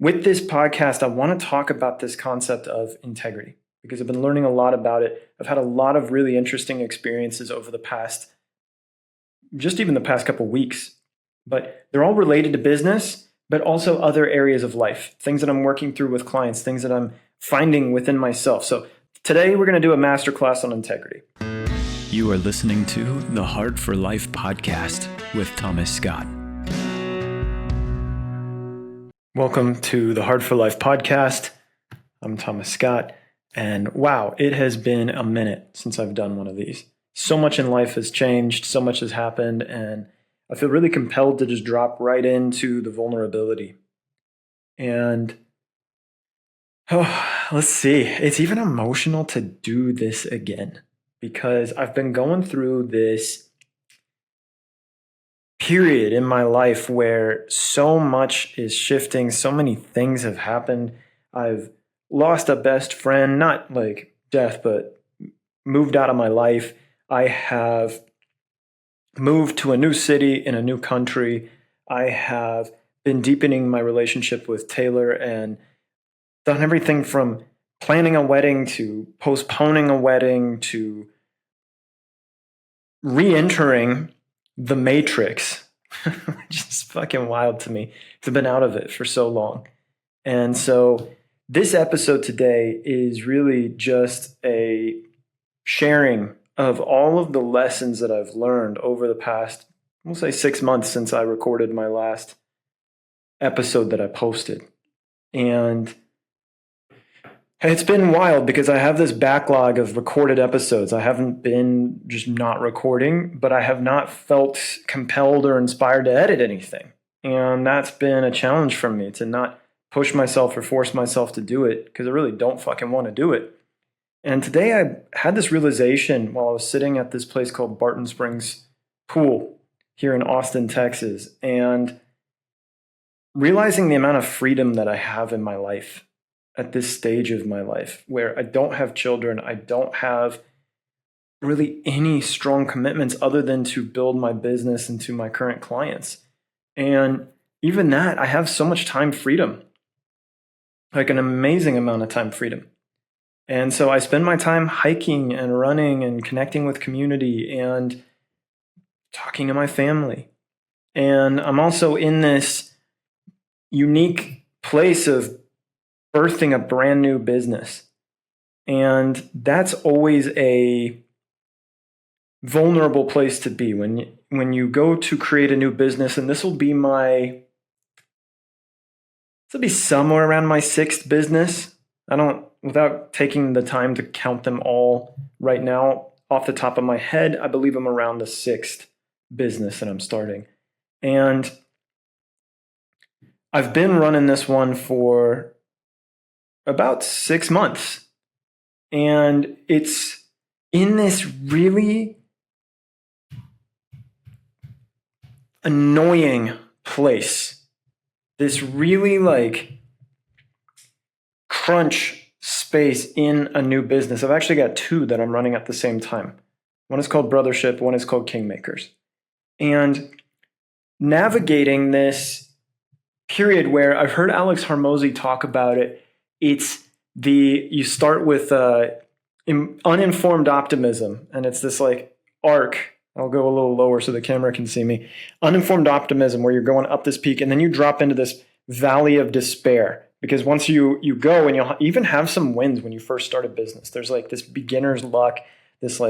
with this podcast, I want to talk about this concept of integrity because I've been learning a lot about it. I've had a lot of really interesting experiences over the past, just even the past couple weeks, but they're all related to business, but also other areas of life, things that I'm working through with clients, things that I'm finding within myself. So today we're going to do a masterclass on integrity. You are listening to the Heart for Life podcast with Thomas Scott. Welcome to the Heart for Life podcast. I'm Thomas Scott, and wow, it has been a minute since I've done one of these. So much in life has changed, so much has happened, and I feel really compelled to just drop right into the vulnerability. And let's see, it's even emotional to do this again because I've been going through this period in my life where so much is shifting, so many things have happened. I've lost a best friend, not like death, but moved out of my life. I have moved to a new city in a new country. I have been deepening my relationship with Taylor and done everything from planning a wedding to postponing a wedding to re-entering the Matrix, which is fucking wild to me. I've been out of it for so long. And so this episode today is really just a sharing of all of the lessons that I've learned over the past, we'll say 6 months since I recorded my last episode that I posted. And it's been wild because I have this backlog of recorded episodes. I haven't been just not recording, but I have not felt compelled or inspired to edit anything. And that's been a challenge for me to not push myself or force myself to do it because I really don't fucking want to do it. And today I had this realization while I was sitting at this place called Barton Springs Pool here in Austin, Texas, and realizing the amount of freedom that I have in my life at this stage of my life where I don't have children, I don't have really any strong commitments other than to build my business and to my current clients. And even that, I have so much time freedom, like an amazing amount of time freedom. And so I spend my time hiking and running and connecting with community and talking to my family. And I'm also in this unique place of birthing a brand new business. And that's always a vulnerable place to be when you go to create a new business. And this will be somewhere around my 6th business. Without taking the time to count them all right now, off the top of my head, I believe I'm around the 6th business that I'm starting. And I've been running this one for about 6 months. And it's in this really annoying place. This really crunch space in a new business. I've actually got 2 that I'm running at the same time. One is called Brothership, one is called Kingmakers. And navigating this period where I've heard Alex Hormozi talk about it, you start with uninformed optimism, and it's this arc. I'll go a little lower so the camera can see me. Uninformed optimism, where you're going up this peak, and then you drop into this valley of despair. Because once you go, and you'll even have some wins when you first start a business. There's this beginner's luck, this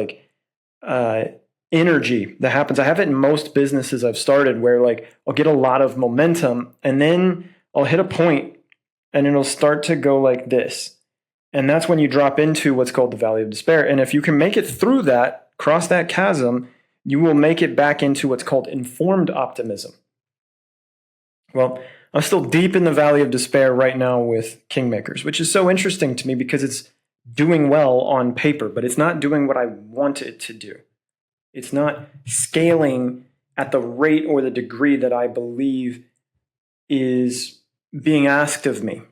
energy that happens. I have it in most businesses I've started where I'll get a lot of momentum, and then I'll hit a point, and it'll start to go like this. And that's when you drop into what's called the valley of despair. And if you can make it through that, cross that chasm, you will make it back into what's called informed optimism. Well, I'm still deep in the valley of despair right now with Kingmakers, which is so interesting to me because it's doing well on paper, but it's not doing what I want it to do. It's not scaling at the rate or the degree that I believe is being asked of me.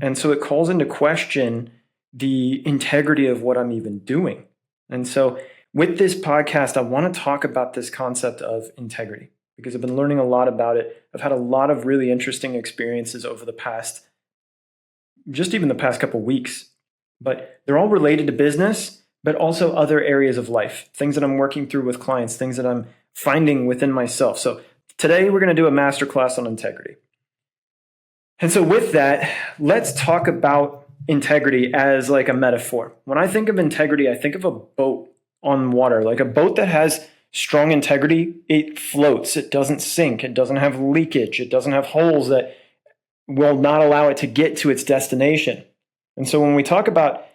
And so it calls into question the integrity of what I'm even doing. And so with this podcast, I want to talk about this concept of integrity because I've been learning a lot about it. I've had a lot of really interesting experiences over just even the past couple weeks. But they're all related to business, but also other areas of life, things that I'm working through with clients, things that I'm finding within myself. So today we're going to do a masterclass on integrity. And so with that, let's talk about integrity as like a metaphor. When I think of integrity, I think of a boat on water, like a boat that has strong integrity. It floats, it doesn't sink, it doesn't have leakage, it doesn't have holes that will not allow it to get to its destination. And so when we talk about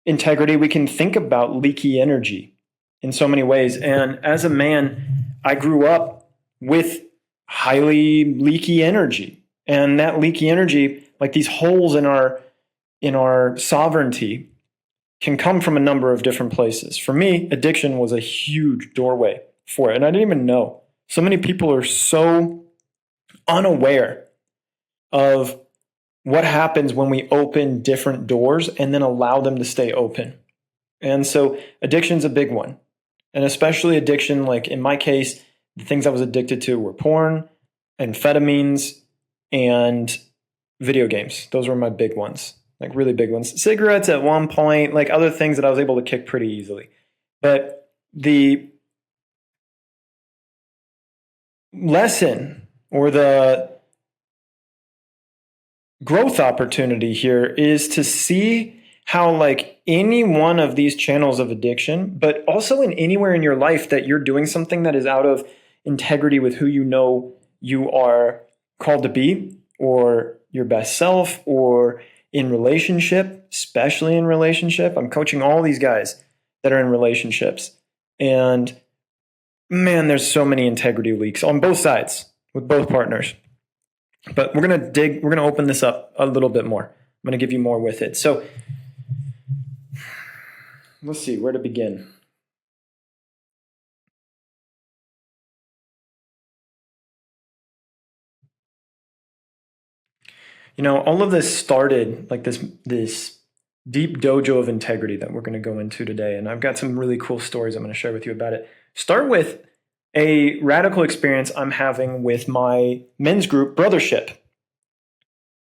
integrity, we can think about leaky energy in so many ways. And as a man, I grew up with highly leaky energy. And that leaky energy, like these holes in our sovereignty, can come from a number of different places. For me, addiction was a huge doorway for it. And I didn't even know. So many people are so unaware of what happens when we open different doors and then allow them to stay open. And so addiction's a big one. And especially addiction, like in my case, the things I was addicted to were porn, amphetamines, and video games. Those were my big ones, like really big ones. Cigarettes at one point, like other things that I was able to kick pretty easily. But the lesson or the growth opportunity here is to see how like any one of these channels of addiction, but also in anywhere in your life that you're doing something that is out of integrity with who you know you are called to be, or your best self, or in relationship, especially in relationship. I'm coaching all these guys that are in relationships. And man, there's so many integrity leaks on both sides with both partners. But we're going to open this up a little bit more. I'm going to give you more with it. So let's see where to begin. You know, all of this started like this deep dojo of integrity that we're going to go into today. And I've got some really cool stories I'm going to share with you about it. Start with a radical experience I'm having with my men's group, Brothership,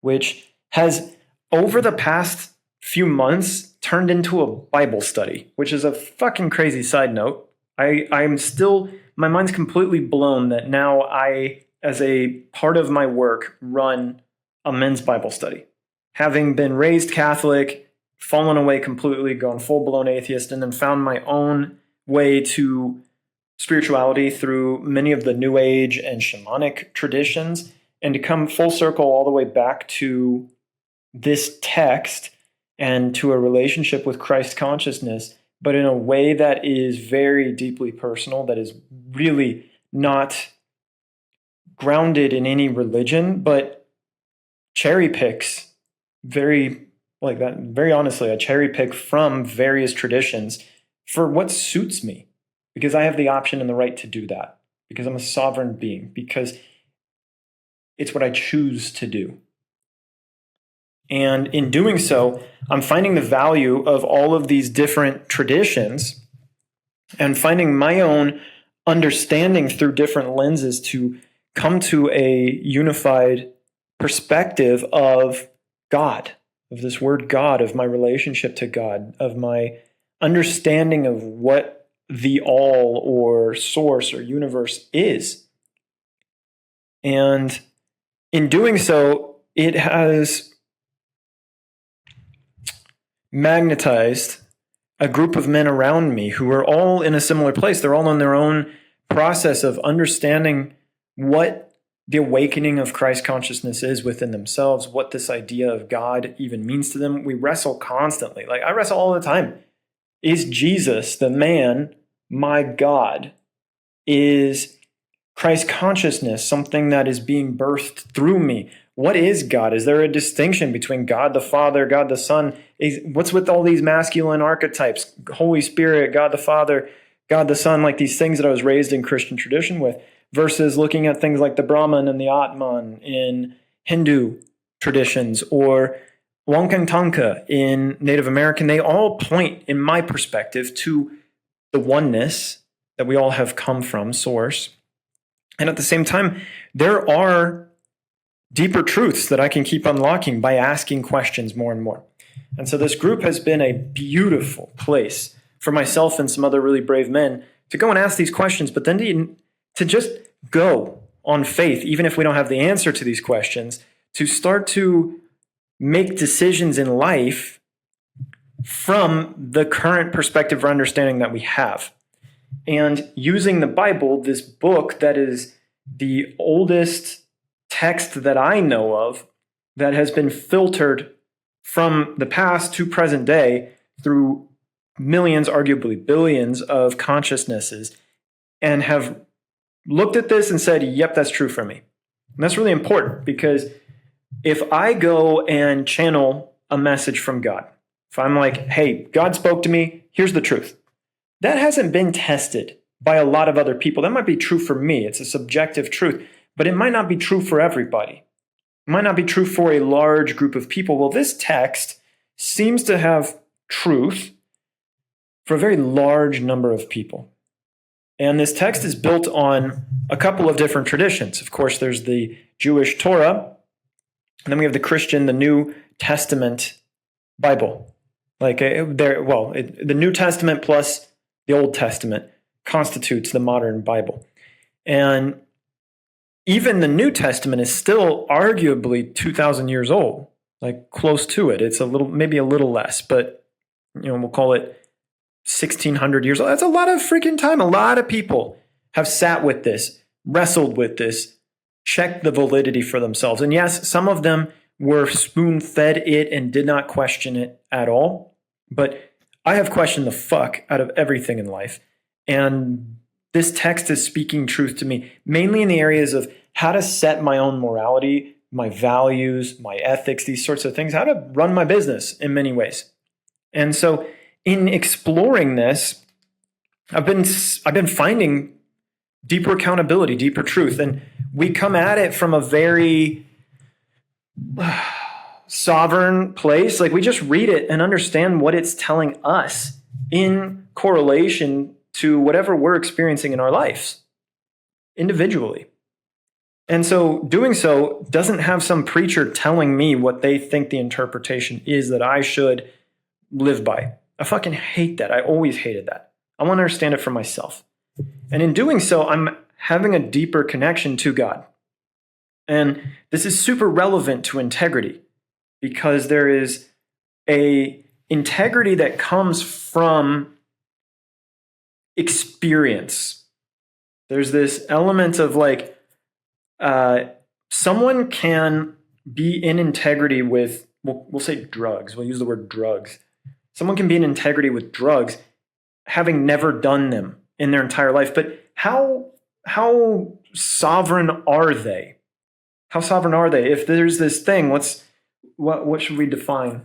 which has over the past few months turned into a Bible study, which is a fucking crazy side note. I'm still, my mind's completely blown that now I, as a part of my work, run a men's Bible study. Having been raised Catholic, fallen away completely, gone full-blown atheist, and then found my own way to spirituality through many of the New Age and shamanic traditions, and to come full circle all the way back to this text and to a relationship with Christ consciousness, but in a way that is very deeply personal, that is really not grounded in any religion, but cherry picks very honestly, I cherry pick from various traditions for what suits me, because I have the option and the right to do that, because I'm a sovereign being, because it's what I choose to do. And in doing so, I'm finding the value of all of these different traditions and finding my own understanding through different lenses to come to a unified perspective of God, of this word God, of my relationship to God, of my understanding of what the all or source or universe is. And in doing so, it has magnetized a group of men around me who are all in a similar place. They're all in their own process of understanding what the awakening of Christ consciousness is within themselves, what this idea of God even means to them. We wrestle constantly. Like I wrestle all the time. Is Jesus, the man, my God? Is Christ consciousness something that is being birthed through me? What is God? Is there a distinction between God the Father, God the Son? What's with all these masculine archetypes? Holy Spirit, God the Father, God the Son, like these things that I was raised in Christian tradition with, versus looking at things like the Brahman and the Atman in Hindu traditions, or Wankantanka in Native American. They all point, in my perspective, to the oneness that we all have come from, source. And at the same time, there are deeper truths that I can keep unlocking by asking questions more and more. And so this group has been a beautiful place for myself and some other really brave men to go and ask these questions, but then to just go on faith, even if we don't have the answer to these questions, to start to make decisions in life from the current perspective or understanding that we have. And using the Bible, this book that is the oldest text that I know of that has been filtered from the past to present day through millions, arguably billions of consciousnesses, and have looked at this and said, yep, that's true for me. And that's really important, because if I go and channel a message from God, if I'm like, hey, God spoke to me, here's the truth, that hasn't been tested by a lot of other people. That might be true for me. It's a subjective truth, but it might not be true for everybody. It might not be true for a large group of people. Well, this text seems to have truth for a very large number of people. And this text is built on a couple of different traditions. Of course, there's the Jewish Torah, and then we have the Christian, the New Testament Bible. The New Testament plus the Old Testament constitutes the modern Bible. And even the New Testament is still arguably 2,000 years old, like close to it. It's maybe a little less, but we'll call it 1,600 years old. That's a lot of freaking time. A lot of people have sat with this, wrestled with this, checked the validity for themselves. And yes, some of them were spoon-fed it and did not question it at all. But I have questioned the fuck out of everything in life. And this text is speaking truth to me, mainly in the areas of how to set my own morality, my values, my ethics, these sorts of things, how to run my business in many ways. And so in exploring this, I've been finding deeper accountability, deeper truth. And we come at it from a very sovereign place. Like, we just read it and understand what it's telling us in correlation to whatever we're experiencing in our lives individually. And so doing so doesn't have some preacher telling me what they think the interpretation is that I should live by. I fucking hate that. I always hated that. I want to understand it for myself. And in doing so, I'm having a deeper connection to God. And this is super relevant to integrity, because there is a integrity that comes from experience. There's this element of someone can be in integrity with, we'll say drugs. We'll use the word drugs. Someone can be in integrity with drugs having never done them in their entire life. But how sovereign are they? How sovereign are they? If there's this thing, what should we define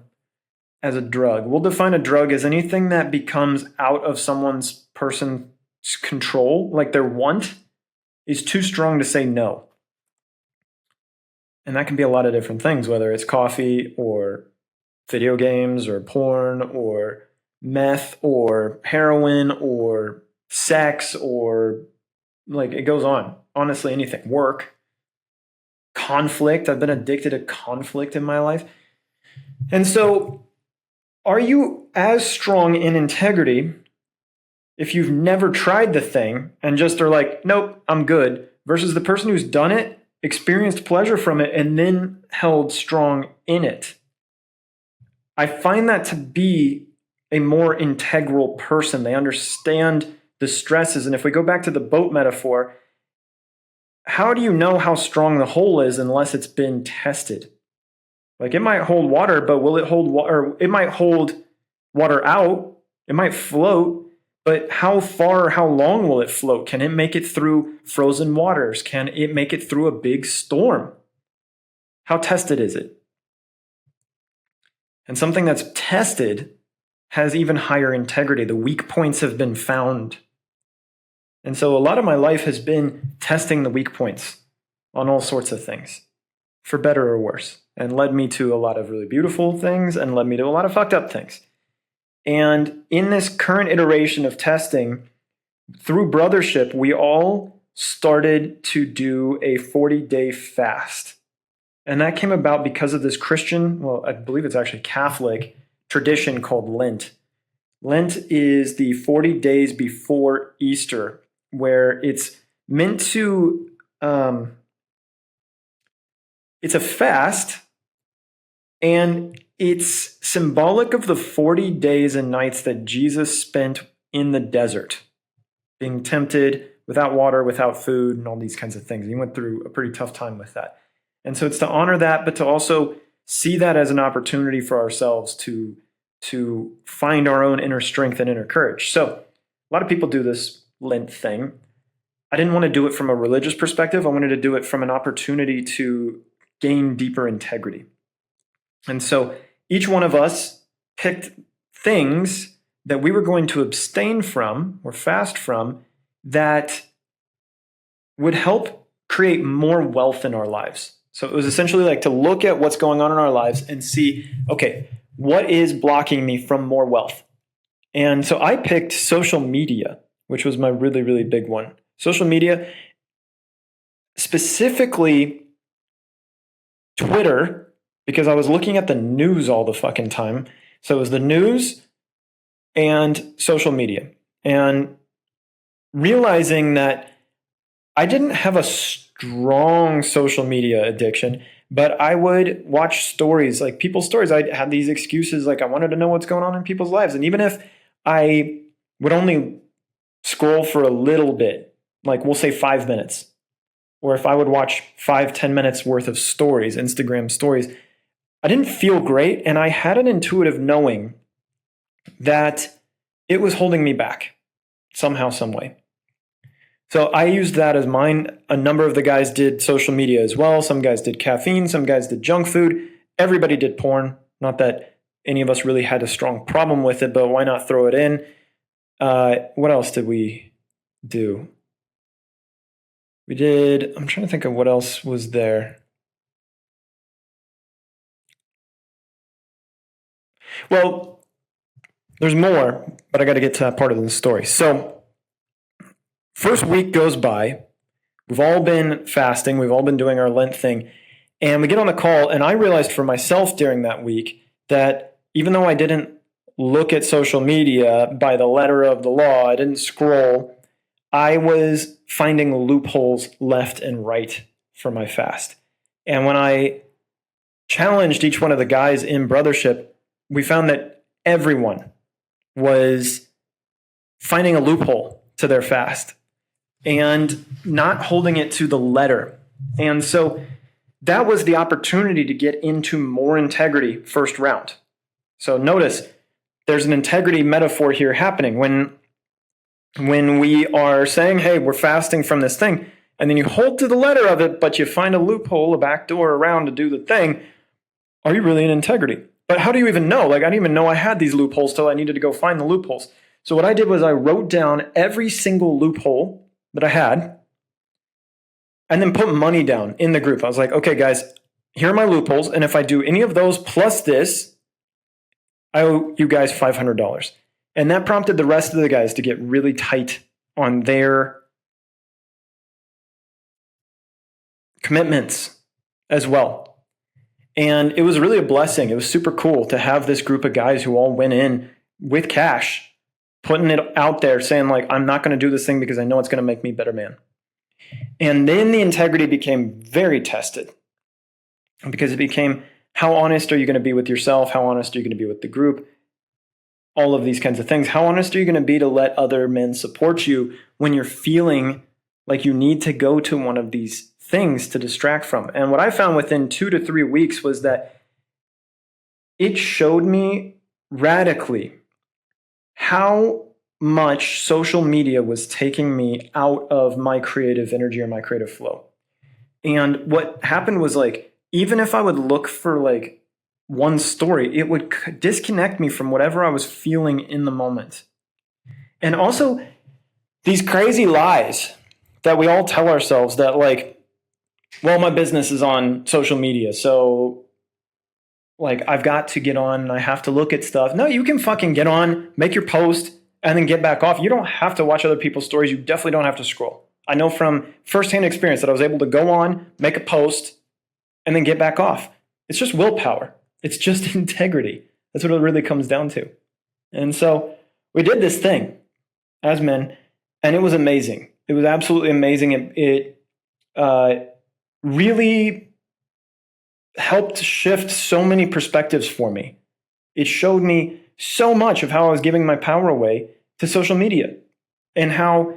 as a drug? We'll define a drug as anything that becomes out of person's control, like their want is too strong to say no. And that can be a lot of different things, whether it's coffee or video games or porn or meth or heroin or sex, or it goes on. Honestly, anything. Work. Conflict. I've been addicted to conflict in my life. And so, are you as strong in integrity if you've never tried the thing and just are like, nope, I'm good, versus the person who's done it, experienced pleasure from it, and then held strong in it? I find that to be a more integral person. They understand the stresses. And if we go back to the boat metaphor, how do you know how strong the hull is unless it's been tested? It might hold water, but will it hold water? It might hold water out. It might float, but how far, how long will it float? Can it make it through frozen waters? Can it make it through a big storm? How tested is it? And something that's tested has even higher integrity. The weak points have been found. And so a lot of my life has been testing the weak points on all sorts of things, for better or worse, and led me to a lot of really beautiful things and led me to a lot of fucked up things. And in this current iteration of testing, through brothership, we all started to do a 40-day fast. And that came about because of this Christian, well, I believe it's actually Catholic tradition called Lent. Lent is the 40 days before Easter, where it's meant to, it's a fast, and it's symbolic of the 40 days and nights that Jesus spent in the desert, being tempted without water, without food, and all these kinds of things. He went through a pretty tough time with that. And so it's to honor that, but to also see that as an opportunity for ourselves to find our own inner strength and inner courage. So a lot of people do this Lent thing. I didn't want to do it from a religious perspective. I wanted to do it from an opportunity to gain deeper integrity. And so each one of us picked things that we were going to abstain from or fast from that would help create more wealth in our lives. So it was essentially like to look at what's going on in our lives and see, okay, what is blocking me from more wealth? And so I picked social media, which was my really, really big one. Social media, specifically Twitter, because I was looking at the news all the fucking time. So it was the news and social media. And realizing that I didn't have a strong social media addiction, but I would watch stories, like people's stories. I had these excuses, like I wanted to know what's going on in people's lives. And even if I would only scroll for a little bit, like we'll say 5 minutes, or if I would watch 5-10 minutes worth of stories, Instagram stories, I didn't feel great. And I had an intuitive knowing that it was holding me back somehow, some way. So I used that as mine. A number of the guys did social media as well. Some guys did caffeine. Some guys did junk food. Everybody did porn. Not that any of us really had a strong problem with it, but why not throw it in? What else did we do? I'm trying to think of what else was there. Well, there's more, but I got to get to that part of the story. So first week goes by. We've all been fasting. We've all been doing our Lent thing. And we get on a call, and I realized for myself during that week that even though I didn't look at social media by the letter of the law, I didn't scroll, I was finding loopholes left and right for my fast. And when I challenged each one of the guys in brothership, we found that everyone was finding a loophole to their fast and not holding it to the letter. And so that was the opportunity to get into more integrity first round. So notice there's an integrity metaphor here happening. When we are saying, hey, we're fasting from this thing, and then you hold to the letter of it, but you find a loophole, a back door around to do the thing, are you really in integrity? But how do you even know? Like, I didn't even know I had these loopholes till I needed to go find the loopholes. So what I did was I wrote down every single loophole that I had and then put money down in the group. I was like, okay, guys, here are my loopholes. And if I do any of those plus this, I owe you guys $500. And that prompted the rest of the guys to get really tight on their commitments as well. And it was really a blessing. It was super cool to have this group of guys who all went in with cash, putting it out there, saying like, I'm not going to do this thing because I know it's going to make me a better man. And then the integrity became very tested because it became, how honest are you going to be with yourself? How honest are you going to be with the group? All of these kinds of things. How honest are you going to be to let other men support you when you're feeling like you need to go to one of these things to distract from? And what I found within 2 to 3 weeks was that it showed me radically how much social media was taking me out of my creative energy or my creative flow. And what happened was, like, even if I would look for like one story, it would disconnect me from whatever I was feeling in the moment. And also these crazy lies that we all tell ourselves that, like, well, my business is on social media, so like I've got to get on and I have to look at stuff. No, you can fucking get on, make your post, and then get back off. You don't have to watch other people's stories. You definitely don't have to scroll. I know from firsthand experience that I was able to go on, make a post, and then get back off. It's just willpower. It's just integrity. That's what it really comes down to. And so we did this thing as men, and it was amazing. It was absolutely amazing. It really helped shift so many perspectives for me. It showed me so much of how I was giving my power away to social media and how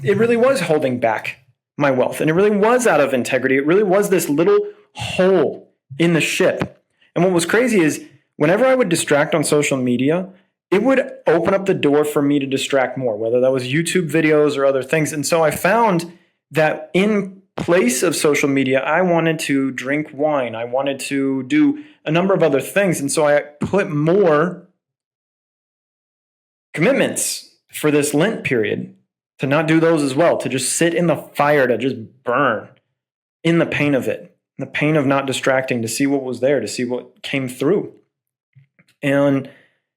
it really was holding back my wealth. And it really was out of integrity. It really was this little hole in the ship. And what was crazy is whenever I would distract on social media, it would open up the door for me to distract more, whether that was YouTube videos or other things. And so I found that in place of social media, I wanted to drink wine. I wanted to do a number of other things. And so I put more commitments for this Lent period to not do those as well, to just sit in the fire, to just burn in the pain of it, the pain of not distracting, to see what was there, to see what came through. And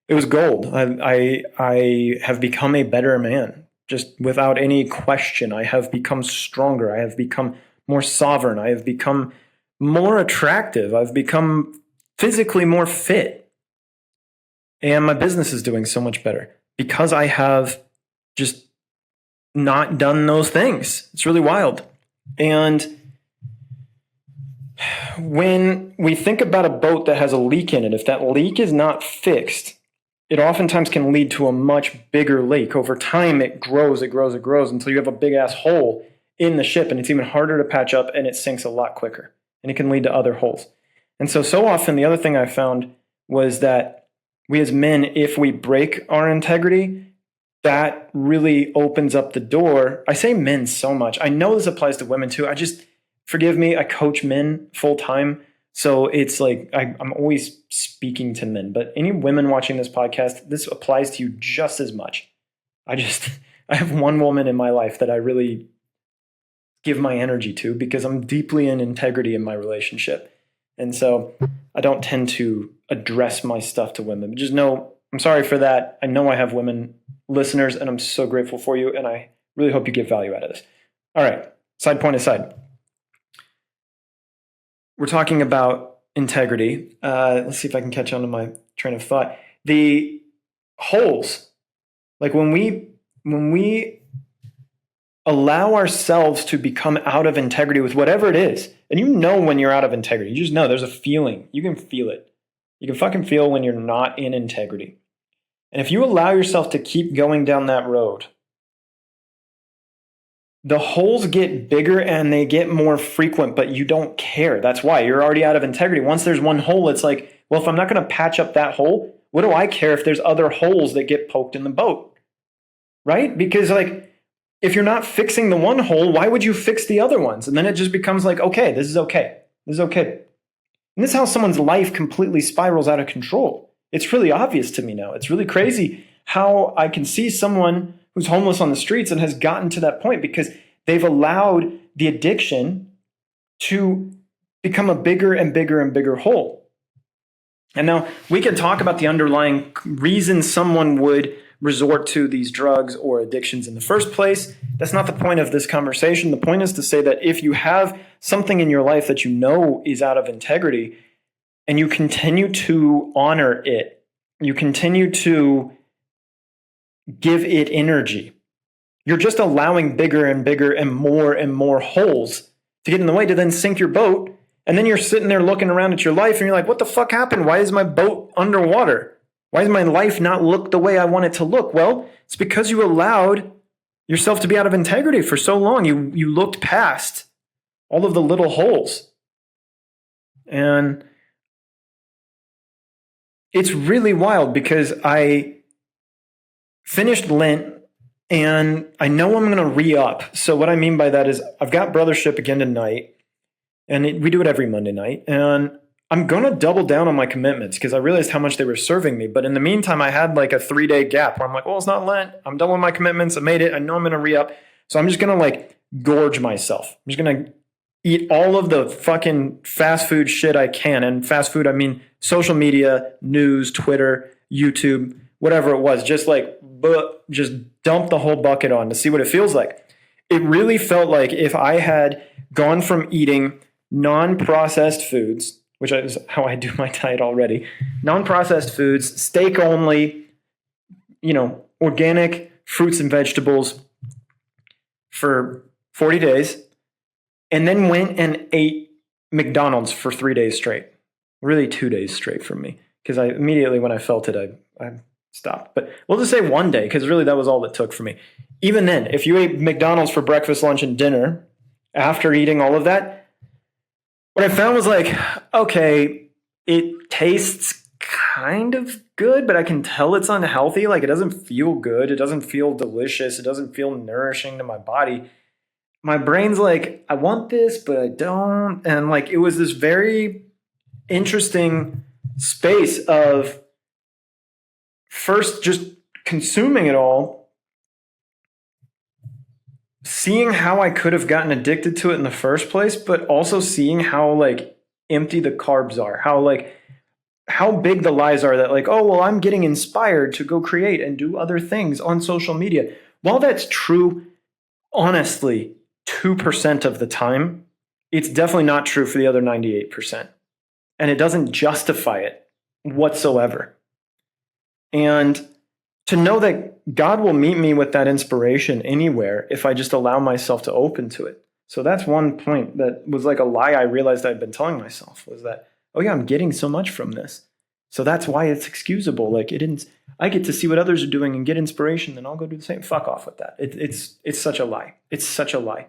it was gold. I have become a better man, just without any question. I have become stronger. I have become more sovereign. I have become more attractive. I've become physically more fit. And my business is doing so much better because I have just not done those things. It's really wild. And when we think about a boat that has a leak in it, if that leak is not fixed, it oftentimes can lead to a much bigger leak. Over time, it grows until you have a big ass hole in the ship, and it's even harder to patch up, and it sinks a lot quicker, and it can lead to other holes. And so often, the other thing I found was that we as men, if we break our integrity, that really opens up the door. I say men so much. I know this applies to women too. Forgive me, I coach men full time. So it's like I'm always speaking to men, but any women watching this podcast, this applies to you just as much. I have one woman in my life that I really give my energy to because I'm deeply in integrity in my relationship. And so I don't tend to address my stuff to women. But just know, I'm sorry for that. I know I have women listeners, and I'm so grateful for you, and I really hope you get value out of this. All right, side point aside. We're talking about integrity. Let's see if I can catch on to my train of thought. The holes, like when we allow ourselves to become out of integrity with whatever it is, and you know when you're out of integrity, you just know there's a feeling. You can feel it. You can fucking feel when you're not in integrity. And if you allow yourself to keep going down that road, the holes get bigger and they get more frequent, but you don't care. That's why you're already out of integrity. Once there's one hole, it's like, well, if I'm not going to patch up that hole, what do I care if there's other holes that get poked in the boat? Right? Because like, if you're not fixing the one hole, why would you fix the other ones? And then it just becomes like, okay, this is okay. This is okay. And this is how someone's life completely spirals out of control. It's really obvious to me now. It's really crazy how I can see someone who's homeless on the streets and has gotten to that point because they've allowed the addiction to become a bigger and bigger and bigger hole. And now we can talk about the underlying reason someone would resort to these drugs or addictions in the first place. That's not the point of this conversation. The point is to say that if you have something in your life that you know is out of integrity and you continue to honor it, you continue to give it energy, you're just allowing bigger and bigger and more holes to get in the way to then sink your boat. And then you're sitting there looking around at your life and you're like, what the fuck happened? Why is my boat underwater? Why does my life not look the way I want it to look? Well, it's because you allowed yourself to be out of integrity for so long. You looked past all of the little holes. And it's really wild because I finished Lent and I know I'm going to re-up. So what I mean by that is I've got brothership again tonight, and we do it every Monday night. And I'm going to double down on my commitments because I realized how much they were serving me. But in the meantime, I had like a 3-day gap where I'm like, well, it's not Lent. I'm done with my commitments. I made it. I know I'm going to re-up. So I'm just going to like gorge myself. I'm just going to eat all of the fucking fast food shit I can. And fast food, I mean social media, news, Twitter, YouTube, whatever it was. Just like, just dump the whole bucket on to see what it feels like. it really felt like if I had gone from eating non-processed foods, which is how I do my diet already, non-processed foods, steak only, organic fruits and vegetables for 40 days, and then went and ate McDonald's for 3 days straight. Really 2 days straight for me. Because I immediately, when I felt it, I stopped. But we'll just say 1 day, because really that was all it took for me. Even then, if you ate McDonald's for breakfast, lunch, and dinner, after eating all of that, what I found was like, okay, it tastes kind of good, but I can tell it's unhealthy. Like, it doesn't feel good. It doesn't feel delicious. It doesn't feel nourishing to my body. My brain's like, I want this, but I don't. And like, it was this very interesting space of first just consuming it all, seeing how I could have gotten addicted to it in the first place, but also seeing how like empty the carbs are, how big the lies are that like, oh, well, I'm getting inspired to go create and do other things on social media. While that's true, honestly, 2% of the time, it's definitely not true for the other 98%. And it doesn't justify it whatsoever. And to know that God will meet me with that inspiration anywhere if I just allow myself to open to it. So that's one point that was like a lie I realized I'd been telling myself, was that, oh yeah, I'm getting so much from this. So that's why it's excusable. Like, I get to see what others are doing and get inspiration, then I'll go do the same. Fuck off with that. It's such a lie. It's such a lie.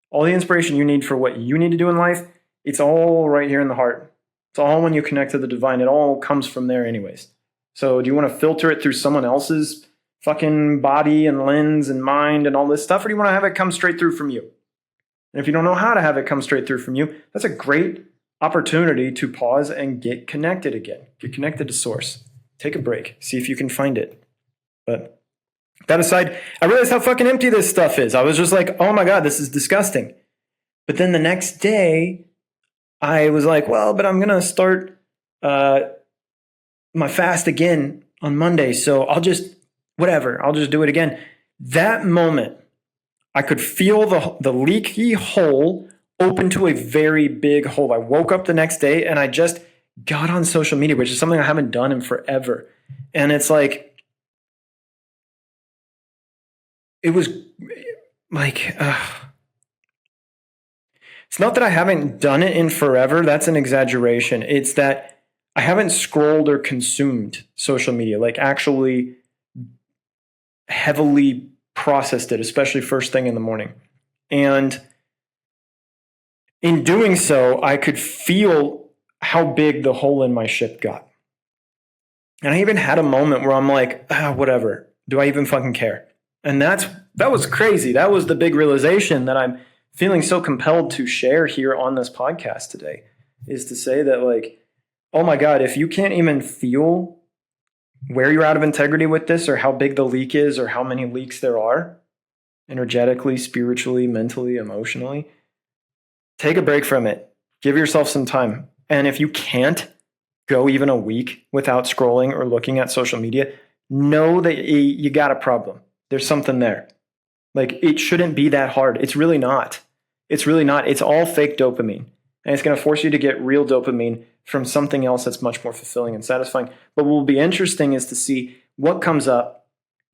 All the inspiration you need for what you need to do in life, it's all right here in the heart. It's all when you connect to the divine. It all comes from there anyways. So do you want to filter it through someone else's fucking body and lens and mind and all this stuff, or do you want to have it come straight through from you? And if you don't know how to have it come straight through from you, that's a great opportunity to pause and get connected again. Get connected to source. Take a break. See if you can find it. But that aside, I realized how fucking empty this stuff is. I was just like, oh my God, this is disgusting. But then the next day, I was like, well, but I'm going to start my fast again on Monday. So I'll just do it again. That moment, I could feel the leaky hole open to a very big hole. I woke up the next day and I just got on social media, which is something I haven't done in forever. And it's like, it was like, it's not that I haven't done it in forever. That's an exaggeration. It's that I haven't scrolled or consumed social media, like actually heavily processed it, especially first thing in the morning. And in doing so, I could feel how big the hole in my ship got. And I even had a moment where I'm like, whatever. Do I even fucking care? And that was crazy. That was the big realization that I'm feeling so compelled to share here on this podcast today, is to say that, like, oh my God, if you can't even feel where you're out of integrity with this, or how big the leak is, or how many leaks there are, energetically, spiritually, mentally, emotionally, take a break from it. Give yourself some time. And if you can't go even a week without scrolling or looking at social media, know that you got a problem. There's something there. Like, it shouldn't be that hard. It's really not. It's really not. It's all fake dopamine. And it's going to force you to get real dopamine from something else that's much more fulfilling and satisfying. But what will be interesting is to see what comes up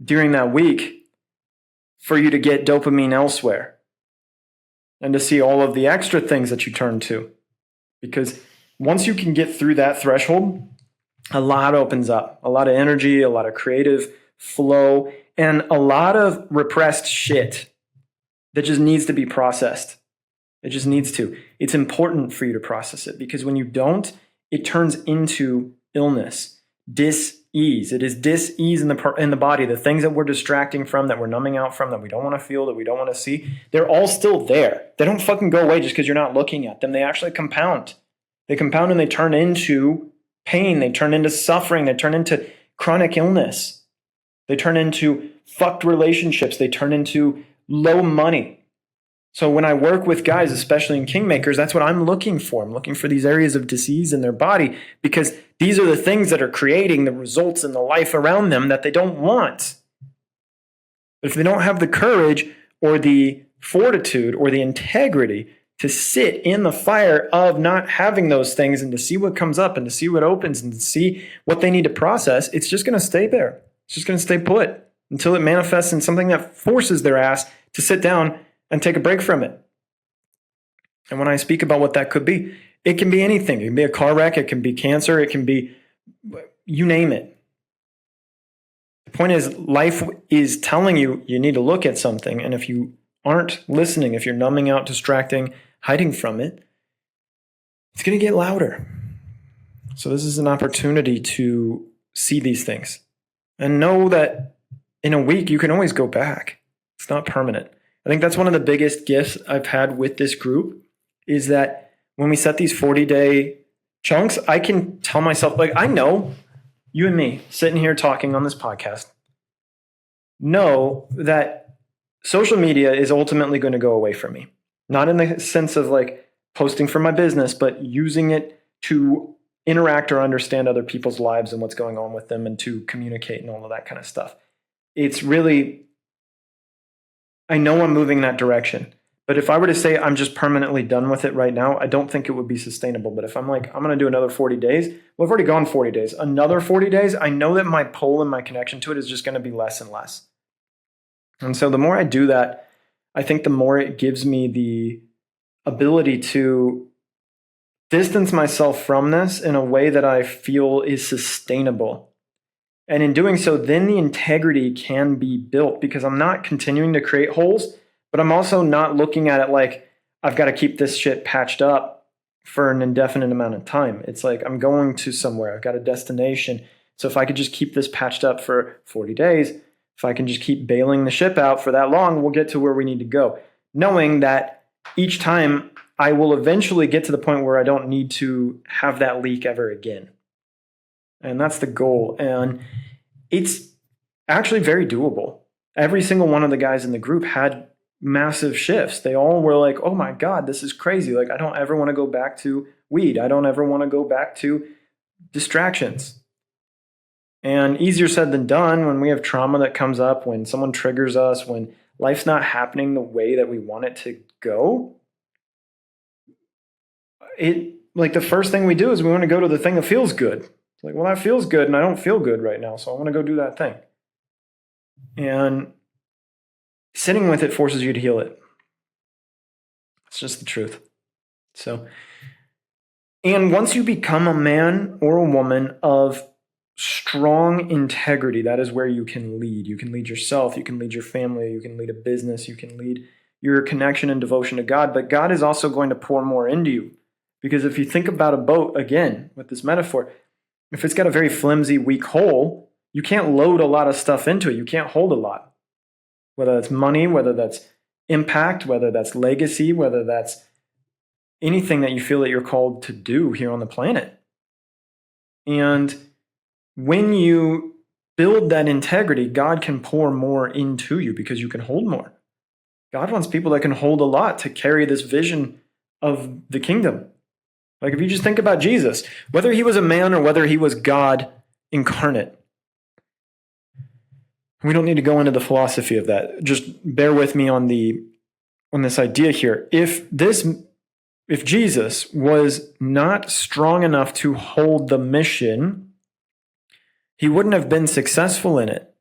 during that week for you to get dopamine elsewhere, and to see all of the extra things that you turn to. Because once you can get through that threshold, a lot opens up. A lot of energy, a lot of creative flow, and a lot of repressed shit that just needs to be processed. It just needs to. It's important for you to process it, because when you don't, it turns into illness, dis-ease. It is dis-ease in the body. The things that we're distracting from, that we're numbing out from, that we don't want to feel, that we don't want to see, they're all still there. They don't fucking go away just because you're not looking at them. They actually compound. They compound and they turn into pain. They turn into suffering. They turn into chronic illness. They turn into fucked relationships. They turn into low money. So when I work with guys, especially in Kingmakers, that's what I'm looking for. I'm looking for these areas of disease in their body, because these are the things that are creating the results in the life around them that they don't want. But if they don't have the courage or the fortitude or the integrity to sit in the fire of not having those things and to see what comes up and to see what opens and to see what they need to process, it's just going to stay there. It's just going to stay put until it manifests in something that forces their ass to sit down and take a break from it. And when I speak about what that could be, it can be anything. It can be a car wreck. It can be cancer. It can be, you name it. The point is, life is telling you you need to look at something. And if you aren't listening, if you're numbing out, distracting, hiding from it, it's going to get louder. So this is an opportunity to see these things and know that in a week you can always go back. It's not permanent. I think that's one of the biggest gifts I've had with this group is that when we set these 40-day chunks, I can tell myself, like, I know you and me sitting here talking on this podcast know that social media is ultimately going to go away from me. Not in the sense of like posting for my business, but using it to interact or understand other people's lives and what's going on with them and to communicate and all of that kind of stuff. It's really, I know I'm moving that direction. But if I were to say I'm just permanently done with it right now, I don't think it would be sustainable. But if I'm like, I'm going to do another 40 days, well, I've already gone 40 days. Another 40 days, I know that my pull and my connection to it is just going to be less and less. And so the more I do that, I think the more it gives me the ability to distance myself from this in a way that I feel is sustainable. And in doing so, then the integrity can be built because I'm not continuing to create holes, but I'm also not looking at it like I've got to keep this shit patched up for an indefinite amount of time. It's like I'm going to somewhere. I've got a destination. So if I could just keep this patched up for 40 days, if I can just keep bailing the ship out for that long, we'll get to where we need to go. Knowing that each time I will eventually get to the point where I don't need to have that leak ever again. And that's the goal. And it's actually very doable. Every single one of the guys in the group had massive shifts. They all were like, oh my God, this is crazy. Like, I don't ever want to go back to weed. I don't ever want to go back to distractions. And easier said than done when we have trauma that comes up, when someone triggers us, when life's not happening the way that we want it to go. Like the first thing we do is we want to go to the thing that feels good. It's like, well, that feels good and I don't feel good right now, so I want to go do that thing. And sitting with it forces you to heal it. It's just the truth. So, and once you become a man or a woman of strong integrity, that is where you can lead. You can lead yourself, you can lead your family, you can lead a business, you can lead your connection and devotion to God, but God is also going to pour more into you. Because if you think about a boat, again, with this metaphor, if it's got a very flimsy, weak hull, you can't load a lot of stuff into it. You can't hold a lot. Whether that's money, whether that's impact, whether that's legacy, whether that's anything that you feel that you're called to do here on the planet. And when you build that integrity, God can pour more into you because you can hold more. God wants people that can hold a lot to carry this vision of the kingdom. Like if you just think about Jesus, whether he was a man or whether he was God incarnate, we don't need to go into the philosophy of that. Just bear with me on this idea here. If Jesus was not strong enough to hold the mission, he wouldn't have been successful in it.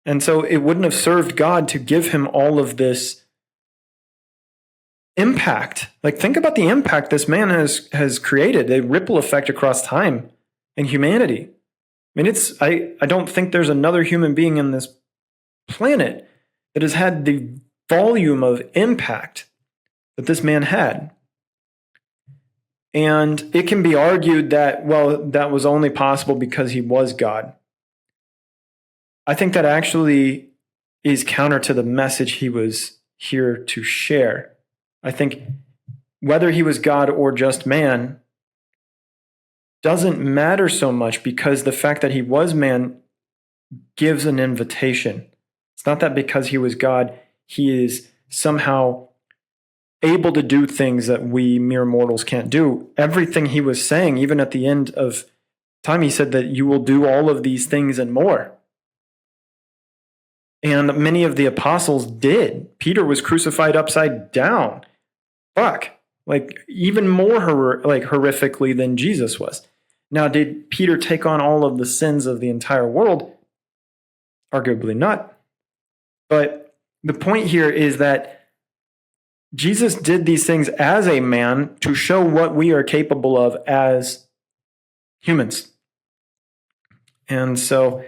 And so it wouldn't have served God to give him all of this impact. Like think about the impact this man has created, a ripple effect across time and humanity. I mean, I don't think there's another human being on this planet that has had the volume of impact that this man had. And it can be argued that, well, that was only possible because he was God. I think that actually is counter to the message he was here to share. I think whether he was God or just man doesn't matter so much because the fact that he was man gives an invitation. It's not that because he was God, he is somehow able to do things that we mere mortals can't do. Everything he was saying, even at the end of time, he said that you will do all of these things and more. And many of the apostles did. Peter was crucified upside down. Fuck. Like even more horrifically than Jesus was. Now, did Peter take on all of the sins of the entire world? Arguably not. But the point here is that Jesus did these things as a man to show what we are capable of as humans. And so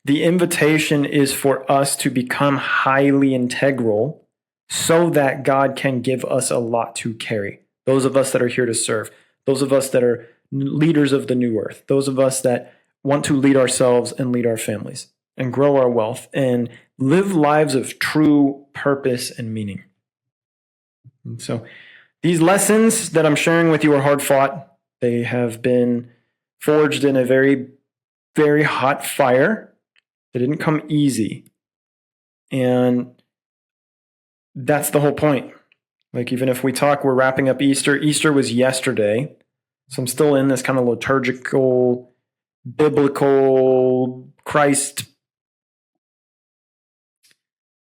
the invitation is for us to become highly integral so that God can give us a lot to carry. Those of us that are here to serve, those of us that are leaders of the new earth, those of us that want to lead ourselves and lead our families and grow our wealth and live lives of true purpose and meaning. And so these lessons that I'm sharing with you are hard fought. They have been forged in a very, very hot fire. They didn't come easy. And that's the whole point. Like, even if we talk, we're wrapping up Easter. Easter was yesterday. So I'm still in this kind of liturgical, biblical, Christ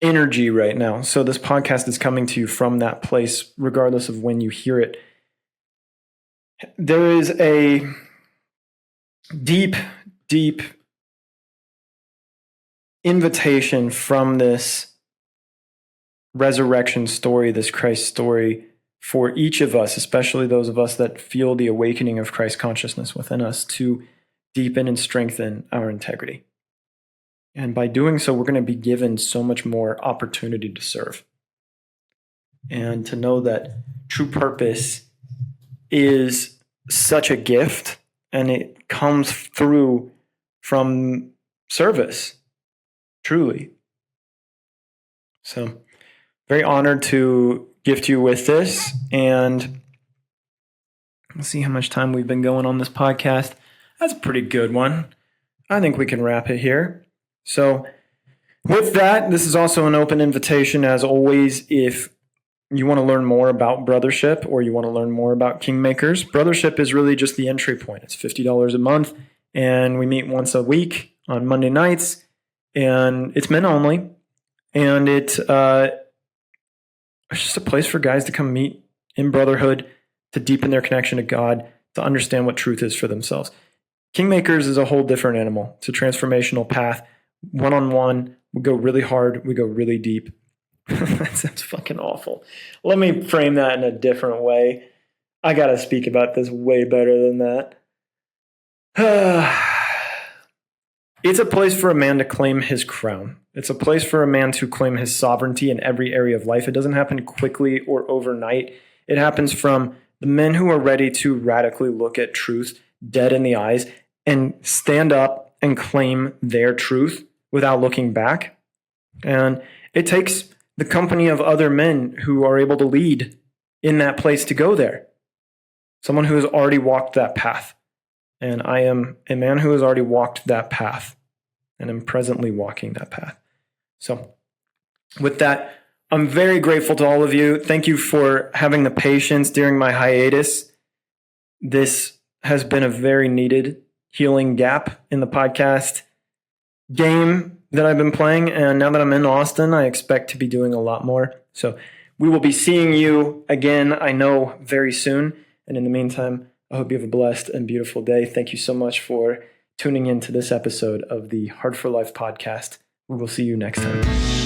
energy right now. So this podcast is coming to you from that place, regardless of when you hear it. There is a deep, deep invitation from this resurrection story, this Christ story, for each of us, especially those of us that feel the awakening of Christ consciousness within us, to deepen and strengthen our integrity. And by doing so, we're going to be given so much more opportunity to serve. And to know that true purpose is such a gift, and it comes through from service, truly. So, very honored to gift you with this. And let's see how much time we've been going on this podcast. That's a pretty good one. I think we can wrap it here. So with that, this is also an open invitation, as always. If you want to learn more about Brothership or you want to learn more about Kingmakers, Brothership is really just the entry point. It's $50 a month, and we meet once a week on Monday nights, and it's men only. And it's just a place for guys to come meet in brotherhood, to deepen their connection to God, to understand what truth is for themselves. Kingmakers is a whole different animal. It's a transformational path. One-on-one, we go really hard, we go really deep. That sounds fucking awful. Let me frame that in a different way. I got to speak about this way better than that. It's a place for a man to claim his crown. It's a place for a man to claim his sovereignty in every area of life. It doesn't happen quickly or overnight. It happens from the men who are ready to radically look at truth dead in the eyes and stand up and claim their truth without looking back. And it takes the company of other men who are able to lead in that place to go there. Someone who has already walked that path. And I am a man who has already walked that path and am presently walking that path. So with that, I'm very grateful to all of you. Thank you for having the patience during my hiatus. This has been a very needed healing gap in the podcast game that I've been playing. And now that I'm in Austin, I expect to be doing a lot more. So we will be seeing you again, I know, very soon. And in the meantime, I hope you have a blessed and beautiful day. Thank you so much for tuning in to this episode of the Hard for Life podcast. We will see you next time.